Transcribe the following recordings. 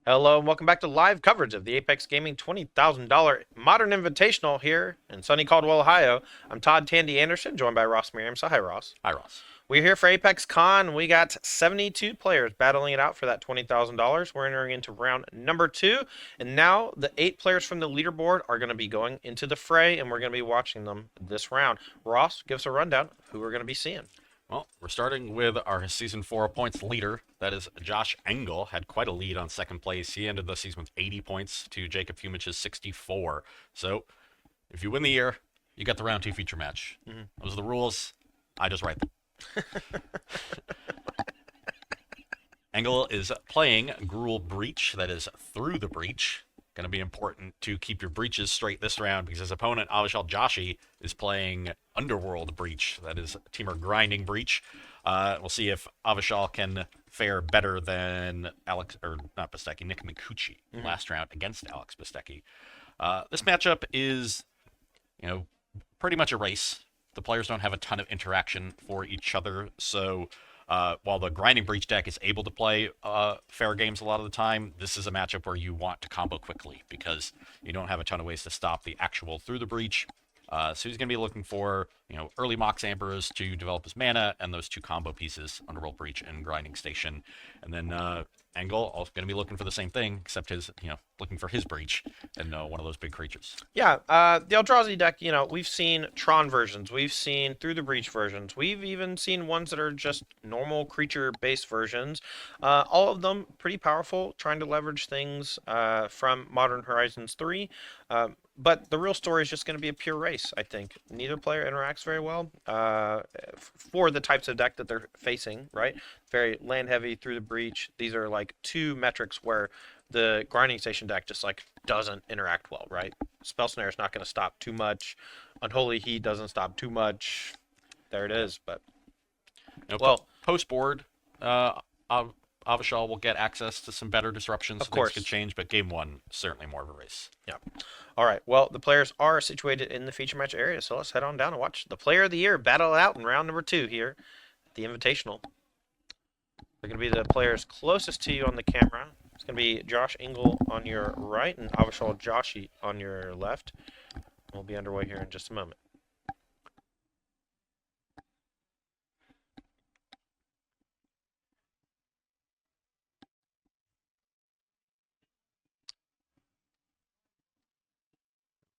Hello and welcome back to live coverage of the Apex Gaming $20,000 Modern Invitational here in sunny Caldwell, Ohio. I'm Todd Tandy Anderson, joined by Ross Merriam. So hi, Ross. Hi, Ross. We're here for Apex Con. We got 72 players battling it out for that $20,000. We're entering into round number 2, and now the 8 players from the leaderboard are going to be going into the fray, and we're going to be watching them this round. Ross, give us a rundown of who we're going to be seeing. Well, we're starting with our Season 4 points leader. That is Josh Engel. Had quite a lead on second place. He ended the season with 80 points to Jacob Fumich's 64. So, if you win the year, you get the round 2 feature match. Those are the rules. I just write them. Engel is playing Gruul Breach. That is through the breach. Going to be important to keep your breaches straight this round because his opponent, Avishal Joshi, is playing Underworld Breach. That is Teamer Grinding Breach. We'll see if Avishal can fare better than Nick Mikuchi last round against Alex Bistecki. This matchup is, pretty much a race. The players don't have a ton of interaction for each other, so while the Grinding Breach deck is able to play fair games a lot of the time, this is a matchup where you want to combo quickly because you don't have a ton of ways to stop the actual through the breach. So he's going to be looking for, early Mox Ambers to develop his mana and those 2 combo pieces, Underworld Breach and Grinding Station. And then Engel also going to be looking for the same thing, except his, looking for his breach and one of those big creatures. Yeah, the Eldrazi deck, we've seen Tron versions, we've seen Through the Breach versions, we've even seen ones that are just normal creature-based versions. All of them pretty powerful, trying to leverage things from Modern Horizons 3. But the real story is just going to be a pure race, I think. Neither player interacts very well for the types of deck that they're facing, right? Very land-heavy, Through the Breach. These are like 2 metrics where the Grinding Station deck just like doesn't interact well, right? Spell Snare is not going to stop too much. Unholy Heat doesn't stop too much. There it is, but Post board, Avishal will get access to some better disruptions. Of course, things could change, but game 1 certainly more of a race. Yeah. All right. Well, the players are situated in the feature match area, so let's head on down and watch the Player of the Year battle it out in round number 2 here at the Invitational. They're going to be the players closest to you on the camera. It's going to be Josh Engel on your right and Avishal Joshi on your left. We'll be underway here in just a moment.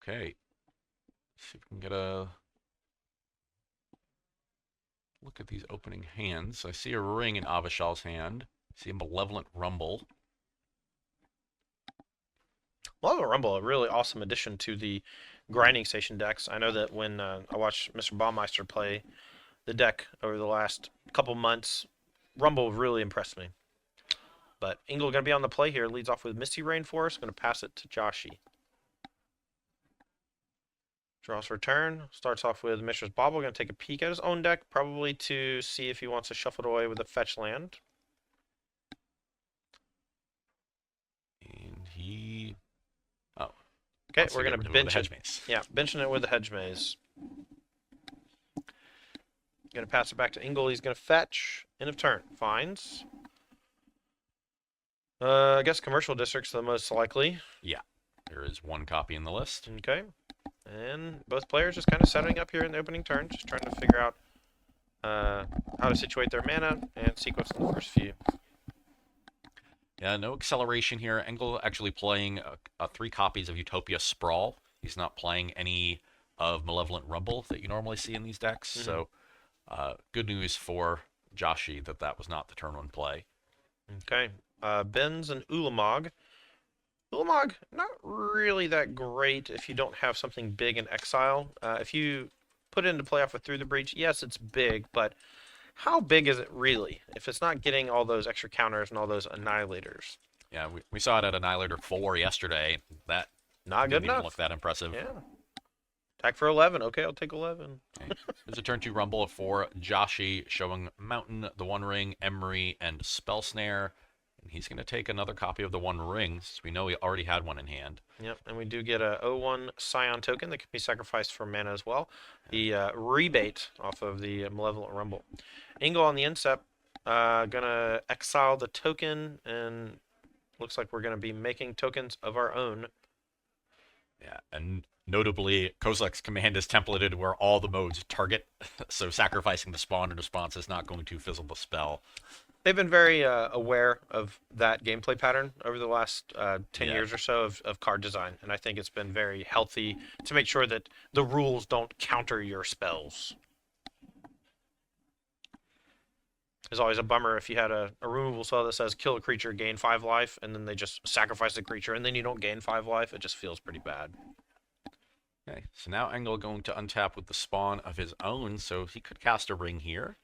Okay. See if we can get a look at these opening hands. I see a ring in Avishal's hand. I see a Malevolent Rumble. Malevolent Rumble, a really awesome addition to the Grinding Station decks. I know that when I watched Mr. Baumeister play the deck over the last couple months, Rumble really impressed me. But Engel going to be on the play here. Leads off with Misty Rainforest. Going to pass it to Joshi. Draws return. Starts off with Mishra's Bauble. Going to take a peek at his own deck, probably to see if he wants to shuffle it away with a fetch land. And he... Oh. Okay, we're going to bench it. Maze. Yeah, benching it with the Hedge Maze. Going to pass it back to Engel. He's going to fetch. End of turn. Finds. I guess Commercial District's the most likely. Yeah. There is 1 copy in the list. Okay. And both players just kind of setting up here in the opening turn, just trying to figure out how to situate their mana and sequence in the first few. Yeah, no acceleration here. Engel actually playing 3 copies of Utopia Sprawl. He's not playing any of Malevolent Rumble that you normally see in these decks. So good news for Joshi that was not the turn 1 play. Okay. Benz and Ulamog. Ulamog, not really that great if you don't have something big in exile. If you put it into playoff with Through the Breach, yes, it's big, but how big is it really if it's not getting all those extra counters and all those annihilators? Yeah, we saw it at Annihilator 4 yesterday. That not good didn't enough. Even look that impressive. Yeah. Attack for 11. Okay, I'll take 11. Okay. There's a turn 2 Rumble for Joshi, showing Mountain, the One Ring, Emery, and Spell Snare. And he's going to take another copy of the One Ring, since we know he already had one in hand. Yep, and we do get a 0-1 Scion token that can be sacrificed for mana as well. The rebate off of the Malevolent Rumble. Engel on the incept, gonna exile the token and looks like we're going to be making tokens of our own. Yeah, and notably, Kozilek's command is templated where all the modes target, so sacrificing the spawn in response is not going to fizzle the spell. They've been very aware of that gameplay pattern over the last 10 Yeah. years or so of card design, and I think it's been very healthy to make sure that the rules don't counter your spells. It's always a bummer if you had a removal spell that says kill a creature, gain 5 life, and then they just sacrifice the creature, and then you don't gain 5 life. It just feels pretty bad. Okay, so now Engel going to untap with the spawn of his own, so he could cast a ring here.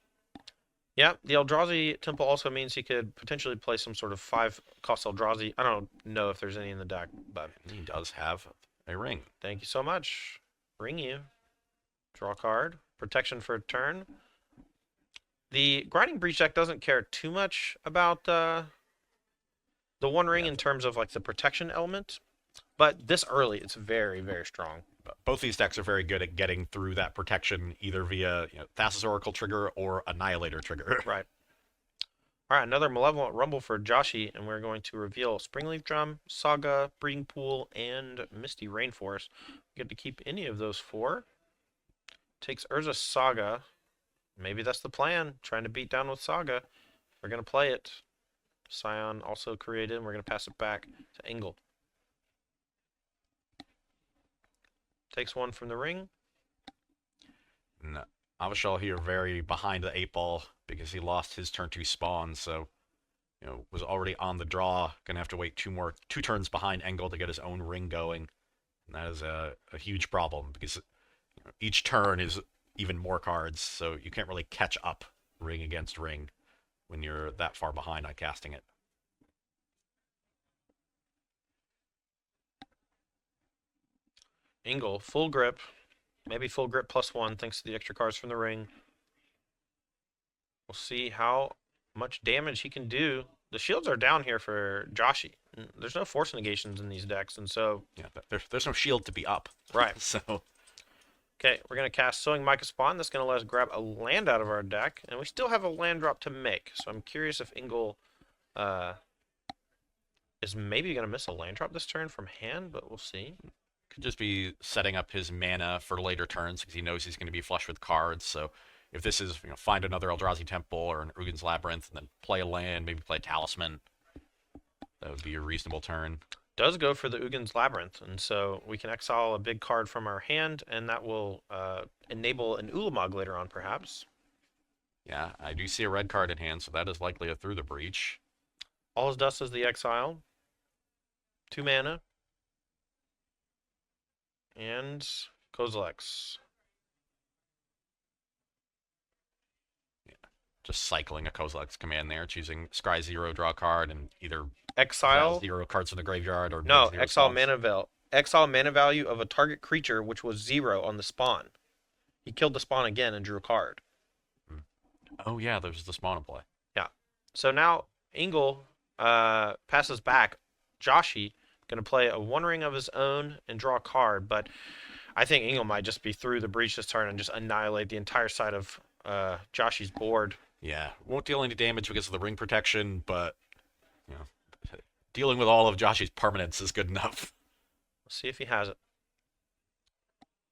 Yeah, the Eldrazi Temple also means he could potentially play some sort of 5-cost Eldrazi. I don't know if there's any in the deck, but He does have a ring. thank you so much. Ring you. Draw a card. Protection for a turn. The Grinding Breach deck doesn't care too much about the One Ring in terms of like the protection element, but this early it's very, very strong. But both these decks are very good at getting through that protection, either via Thassa's Oracle trigger or Annihilator trigger. Right. All right, another Malevolent Rumble for Joshi, and we're going to reveal Springleaf Drum, Saga, Breeding Pool, and Misty Rainforest. We get to keep any of those 4. Takes Urza's Saga. Maybe that's the plan, trying to beat down with Saga. We're going to play it. Scion also created, and we're going to pass it back to Engel. Takes 1 from the ring. And Avishal here very behind the 8 ball because he lost his turn 2 spawn, so was already on the draw. Gonna have to wait 2 turns behind Engel to get his own ring going. And that is a huge problem because each turn is even more cards, so you can't really catch up ring against ring when you're that far behind on casting it. Engel, full grip. Maybe full grip +1 thanks to the extra cards from the ring. We'll see how much damage he can do. The shields are down here for Joshi. There's no force negations in these decks, and so... Yeah, there's no shield to be up. Right. So... Okay, we're going to cast Sowing Micah Spawn. That's going to let us grab a land out of our deck, and we still have a land drop to make. So I'm curious if Engel is maybe going to miss a land drop this turn from hand, but we'll see. Could just be setting up his mana for later turns because he knows he's going to be flush with cards. So if this is, find another Eldrazi Temple or an Ugin's Labyrinth and then play a land, maybe play a Talisman, that would be a reasonable turn. Does go for the Ugin's Labyrinth, and so we can exile a big card from our hand, and that will enable an Ulamog later on, perhaps. Yeah, I do see a red card in hand, so that is likely a Through the Breach. All his dust is the exile. 2 mana. And Kozilek's. Yeah, just cycling a Kozilek's command there, choosing Scry 0, draw a card, and either Exile 0 cards from the graveyard or no, zero exile spawns. exile mana value of a target creature which was 0 on the spawn. He killed the spawn again and drew a card. Oh yeah, there's the spawn play. Yeah. So now Engel passes back. Joshi going to play a One Ring of his own and draw a card, but I think Engel might just be through the breach this turn and just annihilate the entire side of Joshi's board. Yeah, won't deal any damage because of the ring protection, but dealing with all of Joshi's permanents is good enough. Let's see if he has it.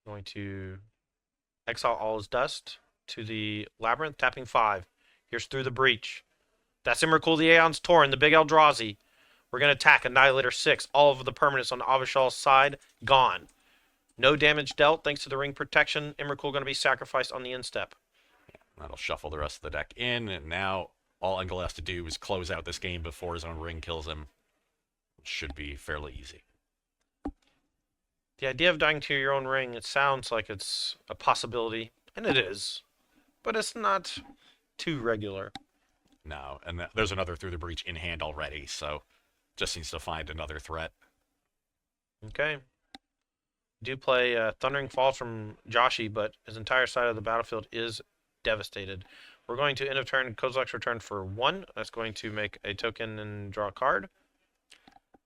Going to exile all his dust to the Labyrinth, tapping 5. Here's Through the Breach. That's Emrakul the Aeon's Torrent, the big Eldrazi. We're going to attack Annihilator 6. All of the permanents on Avishal's side, gone. No damage dealt thanks to the ring protection. Emrakul going to be sacrificed on the instep. Yeah, that'll shuffle the rest of the deck in, and now all Engel has to do is close out this game before his own ring kills him. It should be fairly easy. The idea of dying to your own ring, it sounds like it's a possibility, and it is. But it's not too regular. No, and there's another Through the Breach in hand already, so just needs to find another threat. Okay. Do play Thundering Fall from Joshi, but his entire side of the battlefield is devastated. We're going to end of turn Kozilek's return for 1. That's going to make a token and draw a card.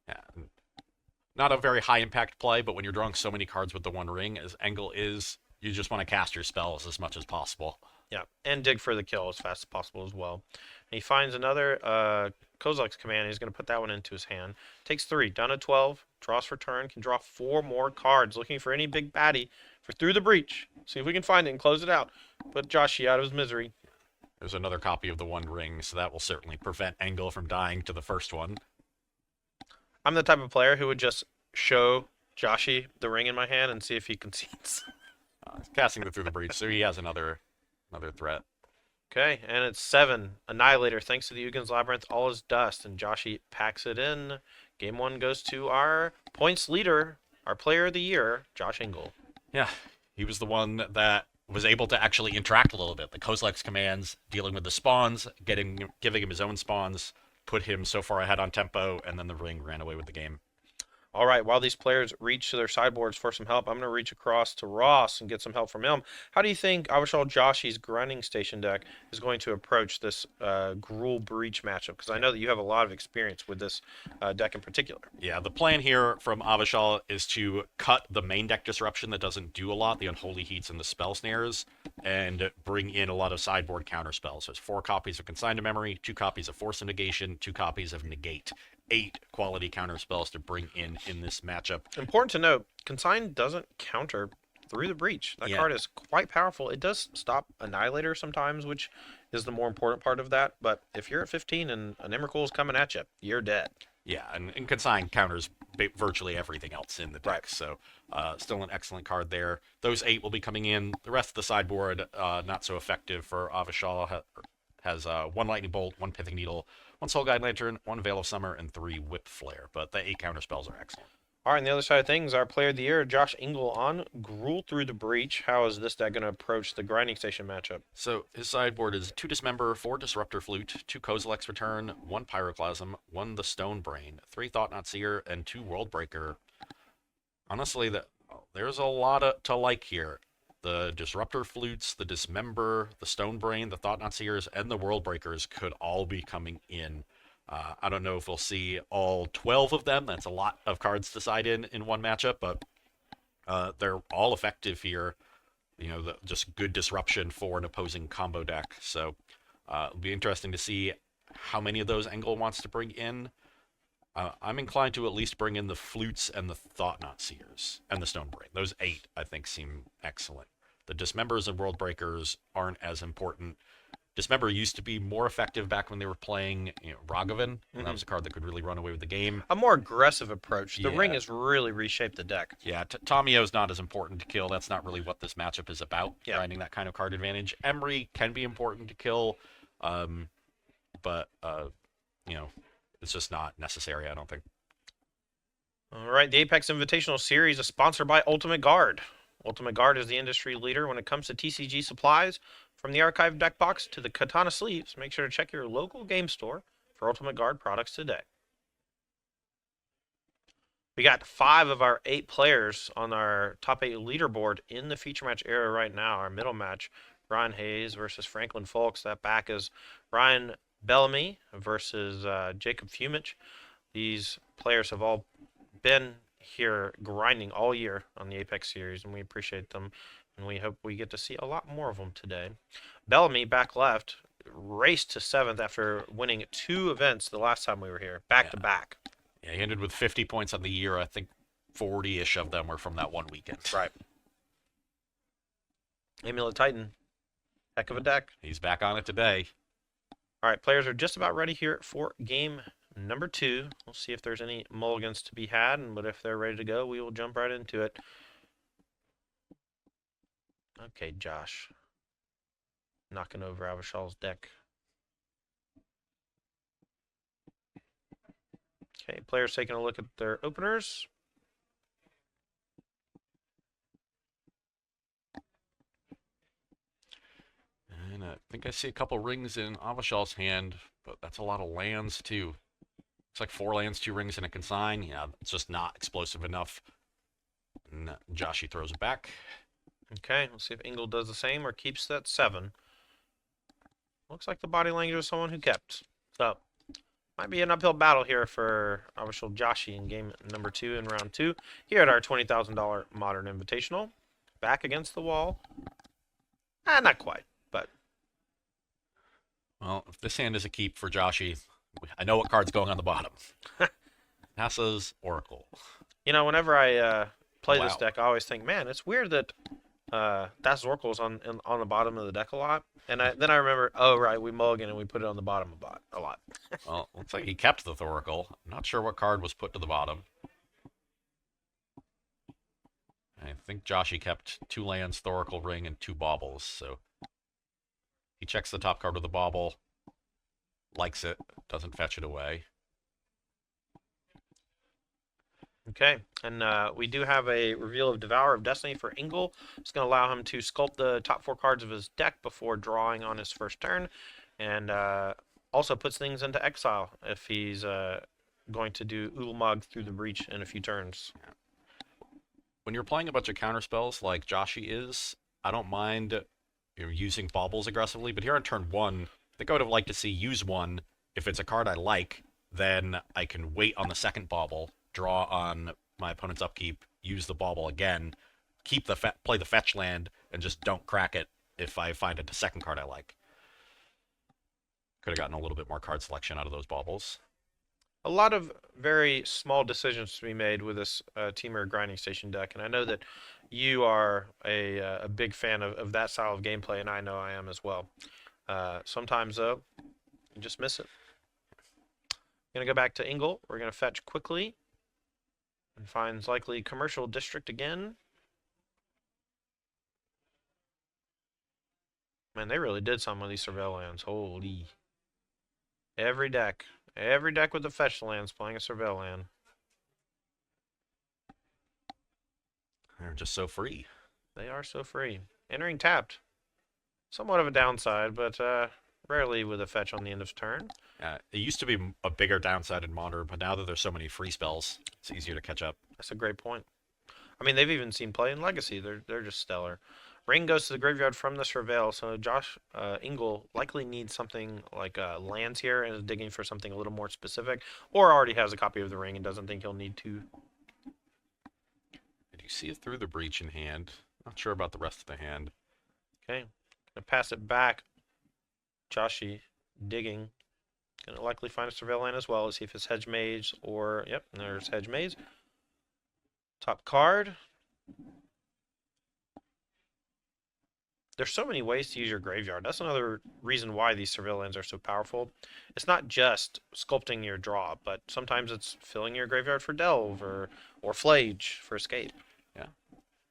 Yeah, not a very high impact play, but when you're drawing so many cards with the One Ring, as Engel is, you just want to cast your spells as much as possible. Yeah, and dig for the kill as fast as possible as well. And he finds another Kozilek's command. He's going to put that one into his hand. Takes 3, down to 12. Draws for turn. Can draw 4 more cards. Looking for any big baddie for Through the Breach. See if we can find it and close it out. Put Joshy out of his misery. There's another copy of the One Ring, so that will certainly prevent Engel from dying to the first one. I'm the type of player who would just show Joshy the ring in my hand and see if he concedes. Casting the Through the Breach, so he has another threat. Okay, and it's 7. Annihilator, thanks to the Ugin's Labyrinth, all is dust, and Joshy packs it in. Game 1 goes to our points leader, our player of the year, Josh Engel. Yeah, he was the one that was able to actually interact a little bit. The Kozilek's commands, dealing with the spawns, giving him his own spawns, put him so far ahead on tempo, and then the ring ran away with the game. All right, while these players reach to their sideboards for some help, I'm going to reach across to Ross and get some help from him. How do you think Avishal Joshy's Grinding Station deck is going to approach this Gruul Breach matchup? Because I know that you have a lot of experience with this deck in particular. Yeah, the plan here from Avishal is to cut the main deck disruption that doesn't do a lot, the Unholy Heats and the Spell Snares, and bring in a lot of sideboard counter spells. There's 4 copies of Consign to Memory, 2 copies of Force of Negation, 2 copies of Negate. 8 quality counter spells to bring in this matchup. Important to note, Consign doesn't counter Through the Breach. That card is quite powerful. It does stop Annihilator sometimes, which is the more important part of that. But if you're at 15 and an Emrakul is coming at you, you're dead. Yeah, and Consign counters virtually everything else in the deck. Right. So still an excellent card there. Those 8 will be coming in. The rest of the sideboard, not so effective for Avishal. Has 1 Lightning Bolt, 1 Pithing Needle, 1 Soul Guide Lantern, 1 Veil of Summer, and 3 Whip Flare. But the 8 counter spells are excellent. All right, on the other side of things, our player of the year, Josh Engel on Gruul Through the Breach. How is this deck going to approach the Grinding Station matchup? So his sideboard is 2 Dismember, 4 Disruptor Flute, 2 Kozilek's Return, 1 Pyroclasm, 1 The Stone Brain, 3 Thought-Knot Seer, and 2 Worldbreaker. Honestly, there's a lot to like here. The Disruptor Flutes, the Dismember, the Stone Brain, the Thought-Knot Seers, and the Worldbreakers could all be coming in. I don't know if we'll see all 12 of them. That's a lot of cards to side in one matchup, but they're all effective here. You know, just good disruption for an opposing combo deck. So it'll be interesting to see how many of those Engel wants to bring in. I'm inclined to at least bring in the Flutes and the Thought-Knot Seers and the Stone Brain. Those 8, I think, seem excellent. The Dismembers and Worldbreakers aren't as important. Dismember used to be more effective back when they were playing, Ragavan. Mm-hmm. That was a card that could really run away with the game. A more aggressive approach. The ring has really reshaped the deck. Yeah, Tomio's not as important to kill. That's not really what this matchup is about, grinding that kind of card advantage. Emery can be important to kill, but it's just not necessary, I don't think. All right, the Apex Invitational Series is sponsored by Ultimate Guard. Ultimate Guard is the industry leader when it comes to TCG supplies. From the archive deck box to the katana sleeves, make sure to check your local game store for Ultimate Guard products today. We got 5 of our 8 players on our top 8 leaderboard in the feature match era right now. Our middle match, Ryan Hayes versus Franklin Folks. That back is Ryan Bellamy versus Jacob Fumich. These players have all been here grinding all year on the Apex series, and we appreciate them, and we hope we get to see a lot more of them today. Bellamy, back left, raced to 7th after winning 2 events the last time we were here, back to back. Yeah, he ended with 50 points on the year. I think 40-ish of them were from that one weekend. Right. Amulet Titan, heck of a deck. He's back on it today. All right, players are just about ready here for game number 2. We'll see if there's any mulligans to be had, but if they're ready to go, we will jump right into it. Okay, Josh. Knocking over Avishal's deck. Okay, players taking a look at their openers. And I think I see a couple rings in Avishal's hand, but that's a lot of lands, too. It's like 4 lands, 2 rings, and a consign. Yeah, it's just not explosive enough. And Joshy throws it back. Okay, let's see if Engel does the same or keeps that 7. Looks like the body language of someone who kept. So, might be an uphill battle here for Avishal Joshy in game number 2 in round 2. Here at our $20,000 Modern Invitational. Back against the wall. Not quite, but Well, if this hand is a keep for Joshy, I know what card's going on the bottom. NASA's Oracle. You know, whenever I Oh, play this wow. deck, I always think, man, it's weird that that's Oracle's on the bottom of the deck a lot. And then I remember, oh right, we mulligan and we put it on the bottom a lot. Well, looks like he kept the Thoracle. I'm not sure what card was put to the bottom. I think Joshy kept 2 lands, Thoracle Ring, and 2 baubles, so he checks the top card with the bauble, likes it, doesn't fetch it away. Okay, and we do have a reveal of Devourer of Destiny for Ingle. It's going to allow him to sculpt the top 4 cards of his deck before drawing on his first turn, and also puts things into exile if he's going to do Ulamog through the breach in a few turns. When you're playing a bunch of counterspells like Joshy is, I don't mind using baubles aggressively, but here on turn 1, I think I would have liked to see use 1. If it's a card I like, then I can wait on the second bauble, draw on my opponent's upkeep, use the bauble again, keep the play the fetch land, and just don't crack it if I find a second card I like. Could have gotten a little bit more card selection out of those baubles. A lot of very small decisions to be made with this Temur Grinding Station deck, and I know that you are a big fan of that style of gameplay, and I know I am as well. Sometimes, though, you just miss it. Going to go back to Ingle. We're going to fetch quickly. And finds likely Commercial District again. Man, they really did some of these surveil lands. Holy. Every deck with the fetch lands playing a surveil land. They're just so free. They are so free. Entering tapped. Somewhat of a downside, but rarely with a fetch on the end of turn. It used to be a bigger downside in Modern, but now that there's so many free spells, it's easier to catch up. That's a great point. I mean, they've even seen play in Legacy. They're just stellar. Ring goes to the graveyard from the surveil, so Josh Ingle likely needs something like lands here and is digging for something a little more specific, or already has a copy of the ring and doesn't think he'll need to. Did you see it through the breach in hand? Not sure about the rest of the hand. Okay, gonna pass it back. Joshy digging. Gonna likely find a surveil land as well to see if it's Hedge Maze or yep, there's Hedge Maze. Top card. There's so many ways to use your graveyard. That's another reason why these surveil lands are so powerful. It's not just sculpting your draw, but sometimes it's filling your graveyard for delve or flage for escape. Yeah.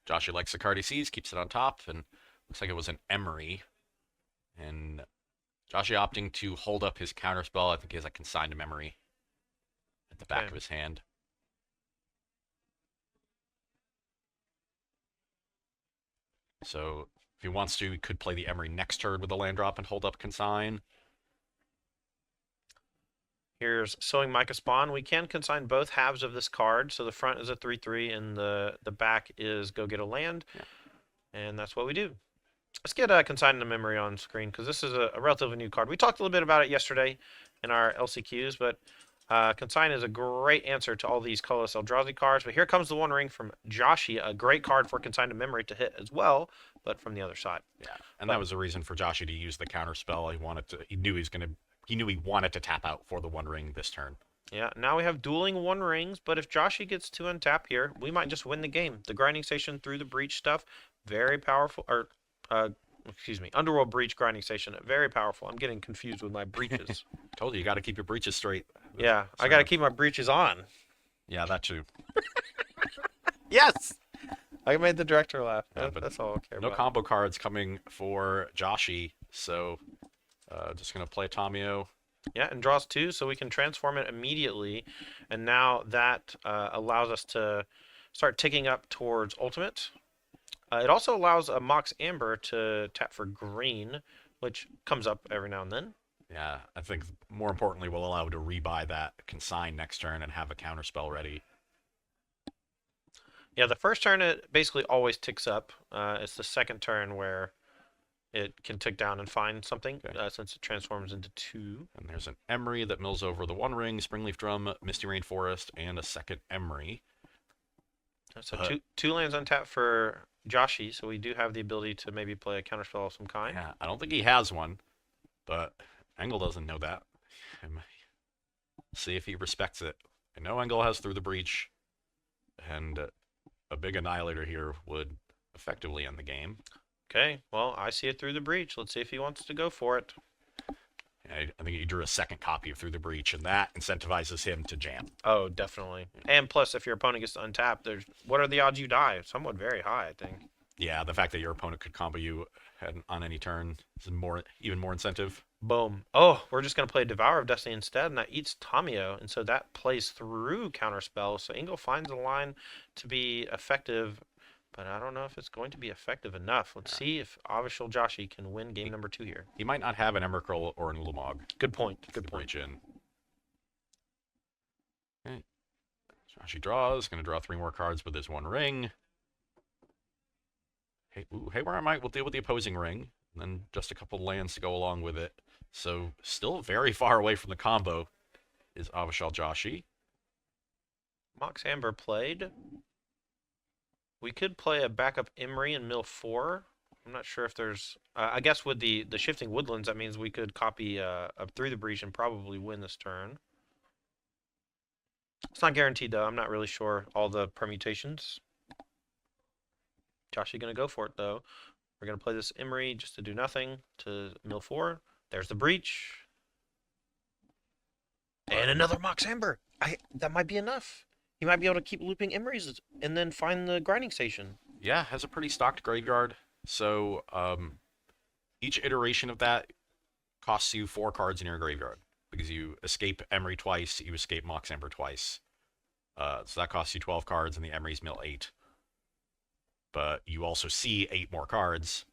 Joshy likes the card he sees, keeps it on top, and looks like it was an Emery. And Joshy opting to hold up his counterspell. I think he has a consigned memory at the back of his hand. So if he wants to, he could play the Emery next turn with the land drop and hold up consign. Here's Sowing Micah Spawn. We can consign both halves of this card. So the front is a 3/3 and the back is go get a land. Yeah. And that's what we do. Let's get Consign into Memory on screen because this is a relatively new card. We talked a little bit about it yesterday in our LCQs, but Consign is a great answer to all these colorless Eldrazi cards. But here comes the One Ring from Joshy, a great card for Consign to Memory to hit as well, but from the other side. Yeah, and that was the reason for Joshy to use the counter spell. He knew he wanted to tap out for the One Ring this turn. Yeah, now we have dueling One Rings, but if Joshy gets to untap here, we might just win the game. The Grinding Station through the breach stuff, very powerful. Or Underworld Breach Grinding Station, very powerful. I'm getting confused with my breaches. Told you got to keep your breaches straight. Yeah, I got to keep my breaches on. Yeah, that too. Yes! I made the director laugh. Yeah, that's all I care no about. combo cards coming for Joshy, so just going to play Tamio. Yeah, and draws 2, so we can transform it immediately. And now that allows us to start ticking up towards Ultimate. It also allows a Mox Amber to tap for green, which comes up every now and then. Yeah, I think more importantly, we'll allow to rebuy that consign next turn and have a counterspell ready. Yeah, the first turn it basically always ticks up. It's the second turn where it can tick down and find something since it transforms into 2. And there's an Emery that mills over the One Ring, Springleaf Drum, Misty Rainforest, and a second Emery. So two lands untapped for Joshy, so we do have the ability to maybe play a counterspell of some kind. Yeah, I don't think he has one, but Engel doesn't know that. See if he respects it. I know Engel has Through the Breach, and a big Annihilator here would effectively end the game. Okay, well, I see it through the breach. Let's see if he wants to go for it. I think he drew a second copy of Through the Breach, and that incentivizes him to jam. Oh, definitely. And plus, if your opponent gets untapped, what are the odds you die? Somewhat very high, I think. Yeah, the fact that your opponent could combo you on any turn is even more incentive. Boom. Oh, we're just going to play Devourer of Destiny instead, and that eats Tamio, and so that plays through Counterspell. So Engel finds a line to be effective, but I don't know if it's going to be effective enough. Let's see if Avishal Joshi can win game number 2 here. He might not have an Emrakul or an Ulamog. Good point. Good point. Breach in. Okay. Joshi draws. Going to draw 3 more cards with his 1 ring. Haywire I Might will deal with the opposing ring, and then just a couple lands to go along with it. So still very far away from the combo is Avishal Joshi. Mox Amber played. We could play a backup Imri in mill 4. I'm not sure if there's... I guess with the shifting woodlands, that means we could copy Through the Breach and probably win this turn. It's not guaranteed, though. I'm not really sure all the permutations. Joshi going to go for it, though. We're going to play this Imri just to do nothing to mill 4. There's the breach. And another Mox Amber. That might be enough. He might be able to keep looping Imris and then find the grinding station. Yeah, has a pretty stocked graveyard. So each iteration of that costs you 4 cards in your graveyard. Because you escape Emery twice, you escape Mox Amber twice. So that costs you 12 cards, and the Emery's mill 8. But you also see 8 more cards.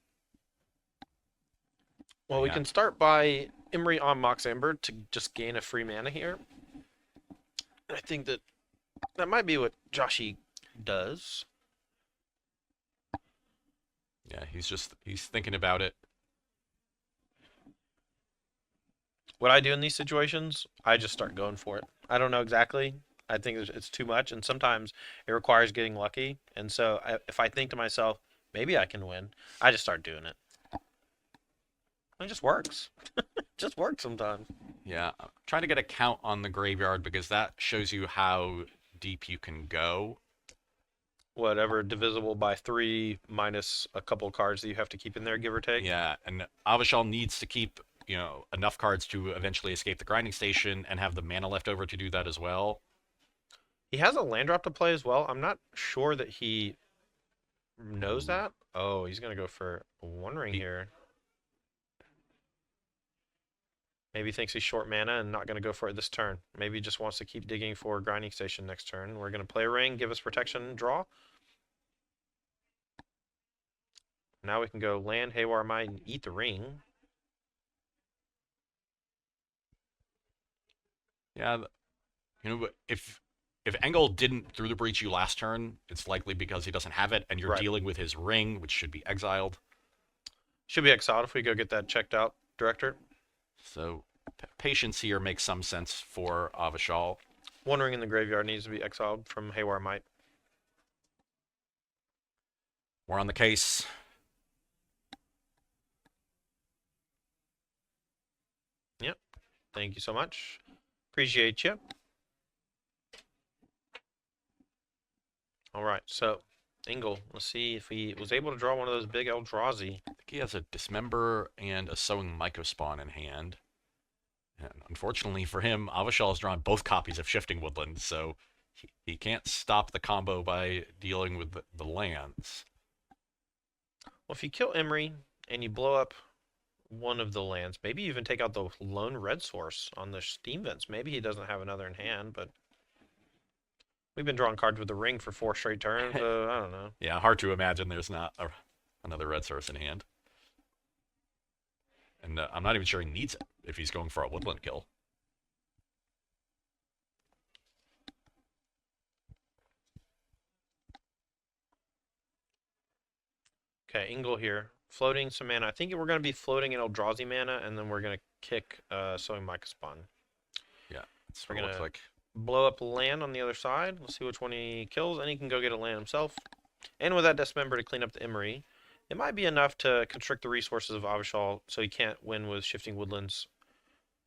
Well, we can start by Imri on Mox Amber to just gain a free mana here. I think that might be what Joshi does. Yeah, he's thinking about it. What I do in these situations, I just start going for it. I don't know exactly. I think it's too much, and sometimes it requires getting lucky. And so if I think to myself, maybe I can win, I just start doing it. It just works. It just works sometimes. Yeah, I'm trying to get a count on the graveyard because that shows you how deep you can go. Whatever, divisible by 3 minus a couple cards that you have to keep in there, give or take. Yeah, and Avishal needs to keep, enough cards to eventually escape the grinding station and have the mana left over to do that as well. He has a land drop to play as well. I'm not sure that he knows that. Oh, he's going to go for 1 ring here. Maybe he thinks he's short mana and not going to go for it this turn. Maybe he just wants to keep digging for grinding station next turn. We're going to play a ring, give us protection, draw. Now we can go land, Haywire Might, and eat the ring. Yeah, if Engel didn't Through the Breach you last turn, it's likely because he doesn't have it, and you're dealing with his ring, which should be exiled. Should be exiled if we go get that checked out, Director. So patience here makes some sense for Avishal. 1 ring in the graveyard needs to be exiled from Haywire Might. We're on the case. Yep. Thank you so much. Appreciate you. All right, so Engel, let's see if he was able to draw one of those big Eldrazi. I think he has a Dismember and a Sowing Mycospawn in hand. And unfortunately for him, Avishal has drawn both copies of Shifting Woodland, so he can't stop the combo by dealing with the lands. Well, if you kill Emery and you blow up one of the lands, maybe you even take out the lone red source on the Steam Vents. Maybe he doesn't have another in hand, but we've been drawing cards with the ring for 4 straight turns. I don't know. Yeah, hard to imagine there's not another red source in hand. And I'm not even sure he needs it if he's going for a woodland kill. Okay, Engel here. Floating some mana. I think we're going to be floating an Eldrazi mana, and then we're going to kick Sowing Mycospawn. Yeah, that's what what it looks like. Blow up land on the other side. Let's see which one he kills, and he can go get a land himself. And with that Dismember to clean up the Emery, it might be enough to constrict the resources of Avishal so he can't win with Shifting Woodlands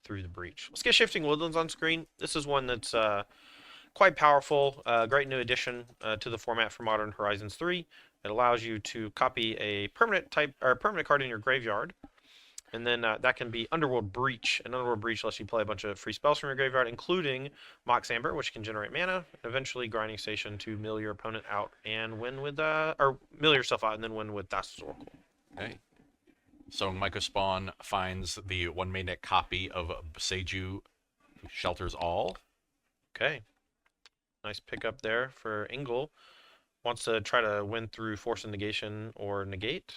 through the breach. Let's get Shifting Woodlands on screen. This is one that's quite powerful, great new addition to the format for Modern Horizons 3. It allows you to copy a permanent type or permanent card in your graveyard, and then that can be Underworld Breach. And Underworld Breach lets you play a bunch of free spells from your graveyard, including Mox Amber, which can generate mana, and eventually Grinding Station to mill your opponent out and win with or mill yourself out and then win with Thassa's Oracle. Okay. So Mycospawn finds the 1 mana copy of Seiju, who shelters all. Okay. Nice pickup there for Ingle. Wants to try to win through Force and Negation or Negate.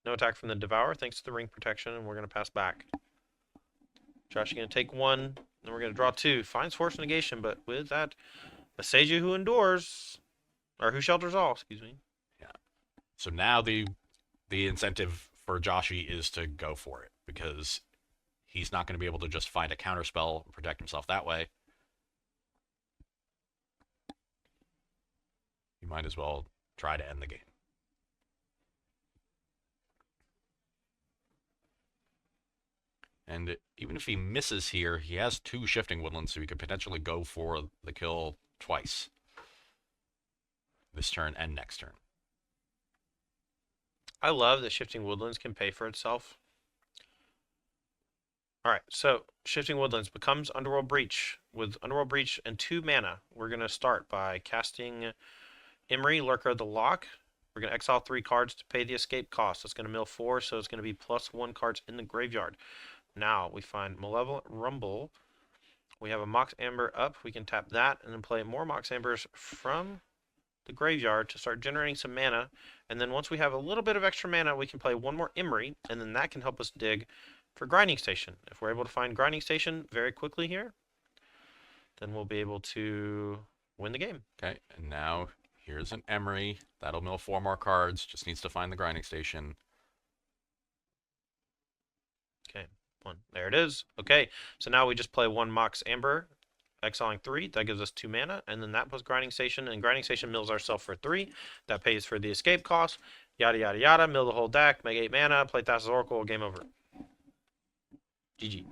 No attack from the Devourer thanks to the Ring Protection, and we're going to pass back. Josh is going to take 1, then we're going to draw 2. Finds Force and Negation, but with that, a Seiju who endures, or who shelters all, excuse me. Yeah. So now the incentive for Joshi is to go for it, because he's not going to be able to just find a counterspell and protect himself that way. You might as well try to end the game. And even if he misses here, he has 2 Shifting Woodlands, so he could potentially go for the kill twice. This turn and next turn. I love that Shifting Woodlands can pay for itself. Alright, so Shifting Woodlands becomes Underworld Breach. With Underworld Breach and 2 mana, we're going to start by casting Emery, Lurker of the Lock. We're going to exile 3 cards to pay the escape cost. It's going to mill 4, so it's going to be +1 cards in the graveyard. Now we find Malevolent Rumble. We have a Mox Amber up. We can tap that and then play more Mox Ambers from the graveyard to start generating some mana. And then once we have a little bit of extra mana, we can play 1 more Emery, and then that can help us dig for Grinding Station. If we're able to find Grinding Station very quickly here, then we'll be able to win the game. Okay, and now here's an Emery. That'll mill 4 more cards. Just needs to find the Grinding Station. Okay, 1. There it is. Okay, so now we just play 1 Mox Amber, exiling 3. That gives us 2 mana, and then that plus Grinding Station, and Grinding Station mills ourselves for 3. That pays for the escape cost. Yada, yada, yada. Mill the whole deck, make 8 mana, play Thassa's Oracle, game over. GG.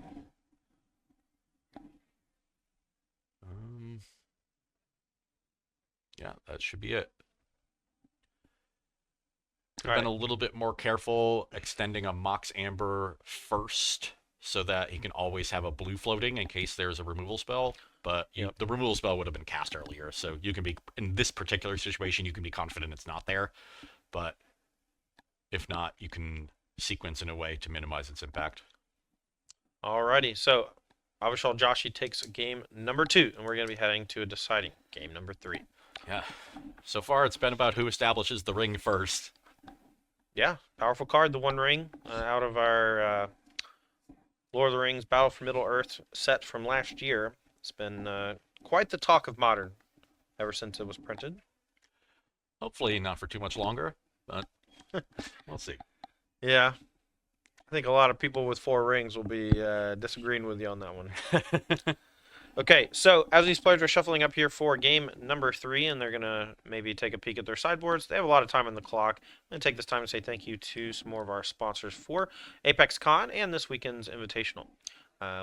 Yeah, that should be it. I've All been right. a little bit more careful extending a Mox Amber first so that he can always have a blue floating in case there's a removal spell. But Yep. the removal spell would have been cast earlier, so you can be, in this particular situation, you can be confident it's not there. But if not, you can sequence in a way to minimize its impact. Alrighty, so Avishal Joshi takes game number 2, and we're going to be heading to a deciding game number 3. Yeah. So far, it's been about who establishes the ring first. Yeah, powerful card, the One Ring, out of our Lord of the Rings Battle for Middle-earth set from last year. It's been quite the talk of Modern ever since it was printed. Hopefully not for too much longer, but we'll see. Yeah, I think a lot of people with 4 rings will be disagreeing with you on that one. Okay, so as these players are shuffling up here for game number 3, and they're going to maybe take a peek at their sideboards, they have a lot of time on the clock. I'm going to take this time to say thank you to some more of our sponsors for Apex Con and this weekend's Invitational.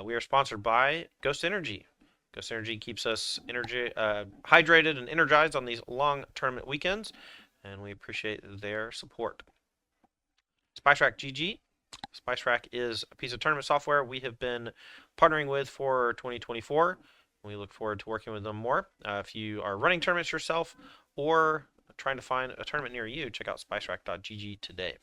We are sponsored by Ghost Energy. Ghost Energy keeps us hydrated and energized on these long tournament weekends, and we appreciate their support. Spice Rack GG. Spice Rack is a piece of tournament software we have been partnering with for 2024. We look forward to working with them more. If you are running tournaments yourself or trying to find a tournament near you, check out spicerack.gg today.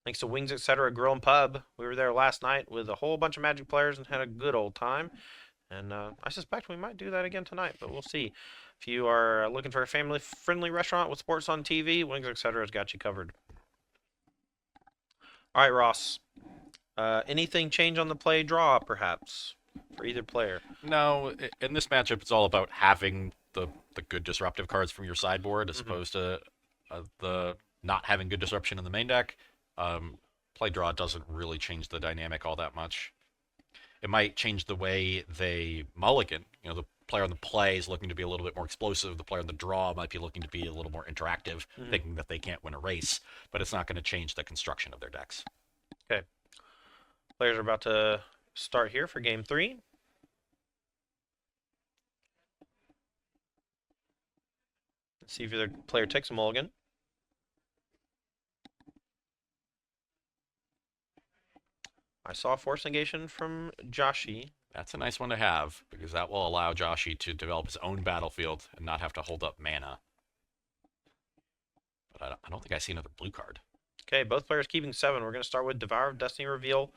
Thanks to Wings Etc. Grill and Pub. We were there last night with a whole bunch of Magic players and had a good old time. And I suspect we might do that again tonight, but we'll see. If you are looking for a family-friendly restaurant with sports on TV, Wings Etc. has got you covered. All right, Ross. Anything change on the play draw, perhaps, for either player? No, in this matchup, it's all about having the good disruptive cards from your sideboard as opposed to the not having good disruption in the main deck. Play draw doesn't really change the dynamic all that much. It might change the way they mulligan. You know, the player on the play is looking to be a little bit more explosive. The player on the draw might be looking to be a little more interactive, thinking that they can't win a race. But it's not going to change the construction of their decks. Okay. Players are about to start here for game 3. Let's see if either player takes a mulligan. I saw a force negation from Joshi. That's a nice one to have, because that will allow Joshi to develop his own battlefield and not have to hold up mana. But I don't think I see another blue card. Okay, both players keeping 7. We're going to start with Devour of Destiny reveal.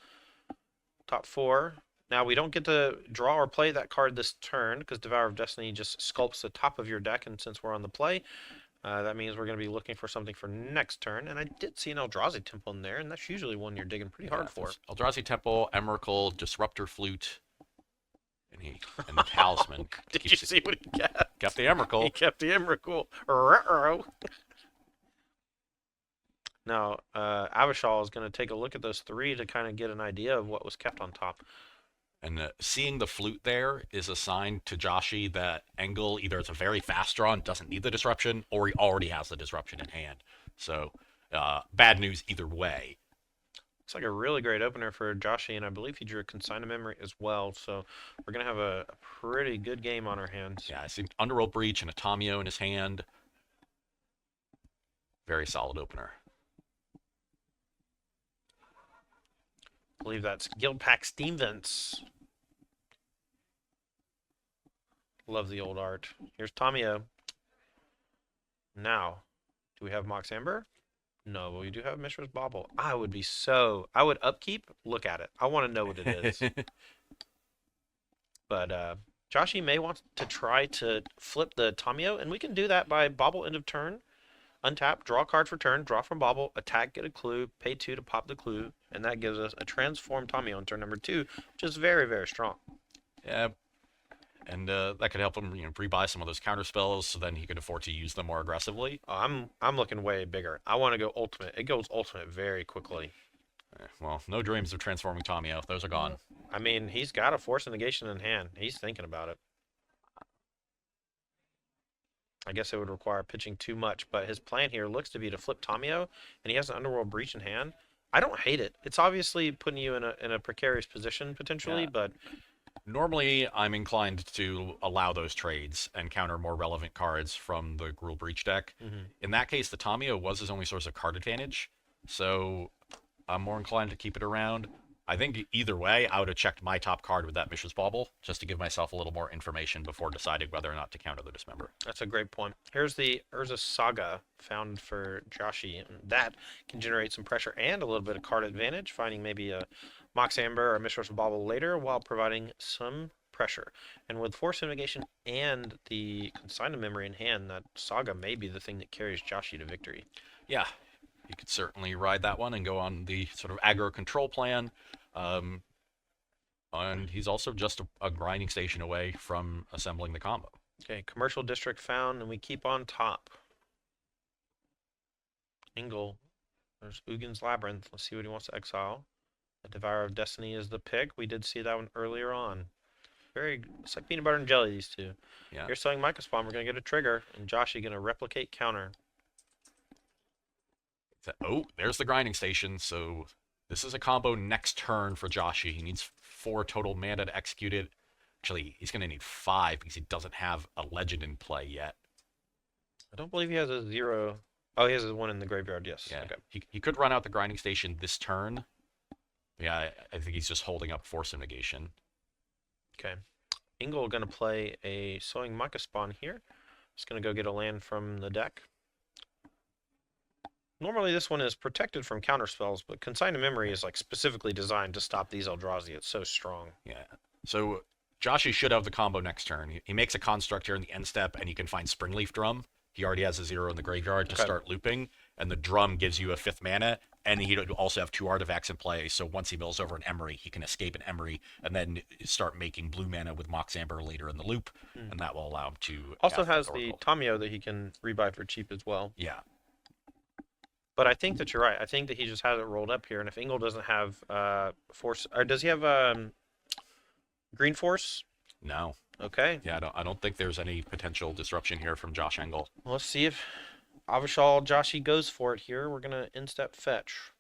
Top 4. Now, we don't get to draw or play that card this turn, because Devour of Destiny just sculpts the top of your deck, and since we're on the play, that means we're going to be looking for something for next turn. And I did see an Eldrazi Temple in there, and that's usually one you're digging pretty hard for. Eldrazi Temple, Emrakul, Disruptor Flute, and the Talisman. Did you see what he kept? Kept the Emrakul. He kept the Emrakul. Ruh-roh. Now, Avishal is going to take a look at those 3 to kind of get an idea of what was kept on top. And seeing the flute there is a sign to Joshi that Engel either it's a very fast draw and doesn't need the disruption, or he already has the disruption in hand. So, bad news either way. It's like a really great opener for Joshi, and I believe he drew a Consign of Memory as well. So we're going to have a pretty good game on our hands. Yeah, I see Underworld Breach and a Tamio in his hand. Very solid opener. I believe that's Guild Pack Steam Vents. Love the old art. Here's Tamio. Now, do we have Mox Amber? No, but we do have Mishra's Bauble. I would upkeep, look at it. I want to know what it is. But Joshi may want to try to flip the Tamio, and we can do that by Bauble end of turn. Untap, draw a card for turn, draw from Bauble, attack, get a clue, pay 2 to pop the clue, and that gives us a transformed Tamio on turn number 2, which is very, very strong. Yeah, and that could help him, pre-buy some of those counter spells, so then he could afford to use them more aggressively. I'm looking way bigger. I want to go ultimate. It goes ultimate very quickly. Well, no dreams of transforming Tamio. Those are gone. I mean, he's got a Force of Negation in hand. He's thinking about it. I guess it would require pitching too much, but his plan here looks to be to flip Tamio, and he has an Underworld Breach in hand. I don't hate it. It's obviously putting you in a precarious position potentially, but normally I'm inclined to allow those trades and counter more relevant cards from the Gruul Breach deck. In that case, the Tamio was his only source of card advantage, so I'm more inclined to keep it around. I think either way, I would have checked my top card with that Mishra's Bauble, just to give myself a little more information before deciding whether or not to counter the Dismember. That's a great point. Here's the Urza Saga found for Joshi, and that can generate some pressure and a little bit of card advantage, finding maybe a Mox Amber or a Mishra's Bauble later while providing some pressure. And with Force of Negation and the Consign of Memory in hand, that Saga may be the thing that carries Joshi to victory. Yeah, you could certainly ride that one and go on the sort of aggro control plan. And he's also just a grinding station away from assembling the combo. Okay, Commercial District found, and we keep on top. Engel. There's Ugin's Labyrinth. Let's see what he wants to exile. The Devourer of Destiny is the pick. We did see that one earlier on. It's like peanut butter and jelly, these two. Yeah. Here's selling Micah Spawn. We're going to get a trigger, and Joshi going to replicate counter. Oh, there's the grinding station, so this is a combo next turn for Joshi. He needs 4 total mana to execute it. Actually, he's going to need 5 because he doesn't have a legend in play yet. I don't believe he has a 0. Oh, he has a 1 in the graveyard, yes. Yeah. Okay. He could run out the grinding station this turn. Yeah, I think he's just holding up Force of Negation. Okay. Engel going to play a Sowing Micah Spawn here. Just going to go get a land from the deck. Normally this one is protected from counter spells, but Consign of Memory is like specifically designed to stop these Eldrazi. It's so strong. Yeah. So Joshi should have the combo next turn. He makes a construct here in the end step, and you can find Springleaf Drum. He already has a 0 in the graveyard to start looping, and the drum gives you a 5th mana, and he also have 2 artifacts in play, so once he mills over an Emery, he can escape an Emery, and then start making blue mana with Mox Amber later in the loop, and that will allow him to... Also has the Tamio that he can rebuy for cheap as well. Yeah. But I think that you're right. I think that he just has it rolled up here, and if Engel doesn't have Force... Or does he have Green Force? No. Okay. Yeah, I don't think there's any potential disruption here from Josh Engel. Well, let's see if Avishal Joshi goes for it here. We're going to instep fetch.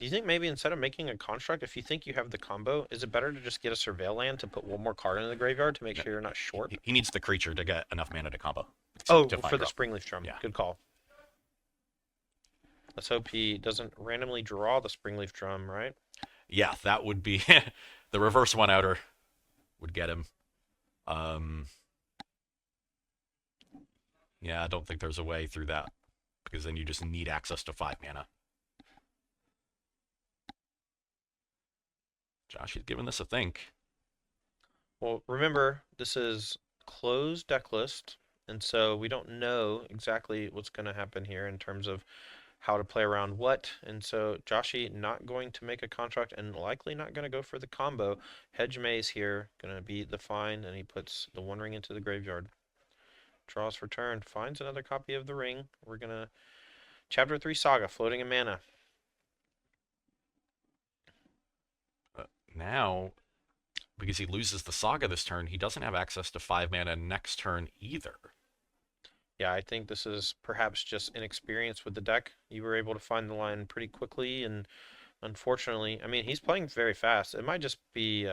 Do you think maybe instead of making a construct, if you think you have the combo, is it better to just get a surveil land to put one more card into the graveyard to make No, sure you're not short? he needs the creature to get enough mana to combo. Oh, to find for the Gruul. Springleaf Drum. Yeah. Good call. Let's hope he doesn't randomly draw the Springleaf Drum, right? Yeah, that would be the reverse one outer would get him. Yeah, I don't think there's a way through that because then you just need access to 5 mana. Josh, he's giving this a think. Well, remember, this is closed deck list, and so we don't know exactly what's going to happen here in terms of how to play around what. And so Joshy not going to make a contract and likely not going to go for the combo. Hedge Maze here, going to be the find, and he puts the One Ring into the graveyard. Draws for turn, finds another copy of the ring. We're going to Chapter 3 Saga, floating in mana. Now, because he loses the Saga this turn, he doesn't have access to 5 mana next turn either. Yeah, I think this is perhaps just inexperience with the deck. You were able to find the line pretty quickly, and unfortunately, I mean, he's playing very fast. It might just be,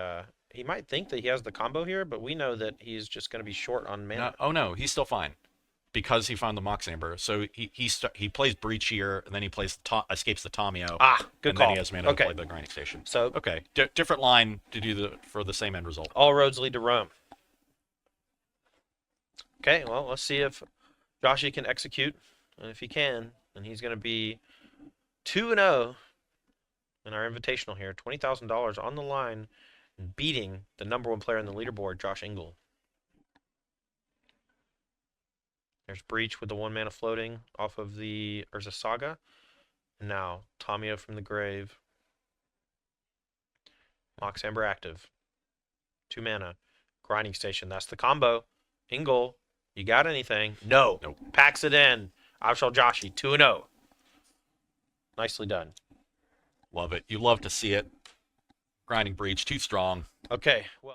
he might think that he has the combo here, but we know that he's just going to be short on mana. No, oh no, he's still fine because he found the Mox Amber. So he plays Breach here, and then he plays escapes the Tamio. Ah, good and call. then he has mana Okay. to play the Grinding Station. So, Okay, different line to do for the same end result. all roads lead to Rome. Okay, well, let's see if Joshy can execute. And if he can, then he's going to be 2-0 in our invitational here. $20,000 on the line, beating the #1 player in the leaderboard, Josh Engel. There's Breach with the 1 mana floating off of the Urza Saga. And now, Tamio from the grave. Mox Amber active. 2 mana. Grinding Station, that's the combo. Engel, you got anything? No. Nope. Packs it in. Avshal Joshi, 2-0. Nicely done. Love it. You love to see it. Grinding Breach, too strong. Okay, well.